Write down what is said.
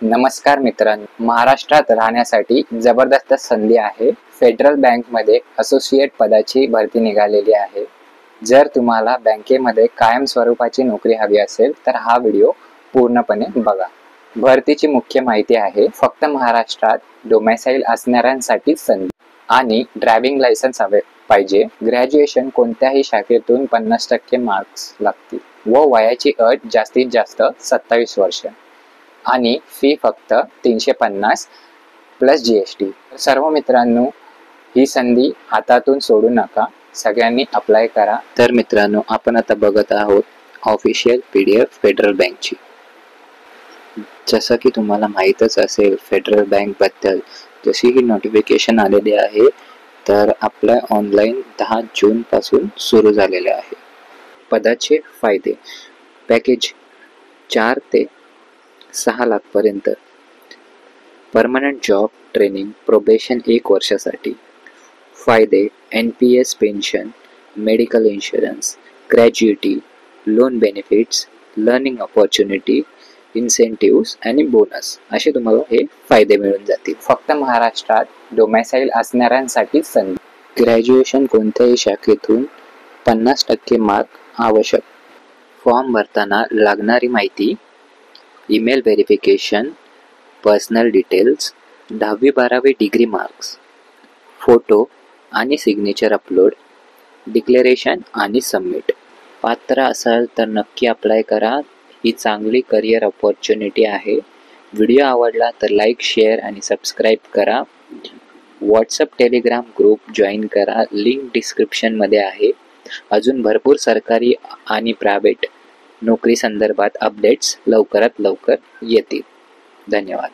नमस्कार मित्रांनो, महाराष्ट्रात राहण्यासाठी जबरदस्त संधी आहे। फेडरल बँकमध्ये असोसिएट पदाची भरती निघालेली आहे। जर तुम्हाला बँकेमध्ये कायम स्वरूपाची नोकरी हवी असेल तर हा व्हिडिओ पूर्णपणे बघा। भरतीची मुख्य माहिती आहे, फक्त महाराष्ट्रात डोमेसाइल असणाऱ्यांसाठी संधी आणि ड्रायव्हिंग लायसन्स हवे पाहिजे। ग्रॅज्युएशन कोणत्याही शाखेतून 50% मार्क्स लागतील व वयाची अट जास्तीत जास्त 27 वर्ष आणि फी फक्त 350 प्लस GST। सर्व मित्रांनो, ही संधी हातातून सोडू नका, सगळ्यांनी अप्लाय करा। तर मित्रांनो, आपण आता बघत आहोत ऑफिशियल PDF फेडरल बँकची। जसं की तुम्हाला माहीतच असेल, फेडरल बँक बद्दल जशी ही नोटिफिकेशन आलेली आहे तर अप्लाय ऑनलाईन 10 जून पासून सुरू झालेले आहे। पदाचे फायदे: पॅकेज 4 ते 6 लाख पर्यंत, परमनंट जॉब, ट्रेनिंग, प्रोबेशन 1 वर्षासाठी। फायदे: NPS pension, medical insurance, gratuity, loan benefits, learning opportunity, incentives आणि बोनस असे तुम्हाला हे फायदे मिळून जातील। फक्त महाराष्ट्रात डोमेसाइल असणाऱ्यांसाठी संधी। ग्रॅज्युएशन कोणत्याही शाखेतून 50% मार्क आवश्यक। फॉर्म भरताना लागणारी माहिती: ईमेल व्हेरिफिकेशन, पर्सनल डिटेल्स, 10वी-12वी डिग्री मार्क्स, फोटो आणि सिग्नेचर अपलोड, डिक्लेरेशन आणि सबमिट। पात्र असाल तर नक्की अप्लाय करा, ही चांगली करिअर अपॉर्च्युनिटी आहे। व्हिडिओ आवडला तर लाईक, शेअर आणि सबस्क्राईब करा। व्हॉट्सअप, टेलिग्राम ग्रुप जॉईन करा, लिंक डिस्क्रिप्शनमध्ये आहे। अजून भरपूर सरकारी आणि प्रायव्हेट नोकरी संदर्भात अपडेट्स लवकरात लवकर येतील। धन्यवाद।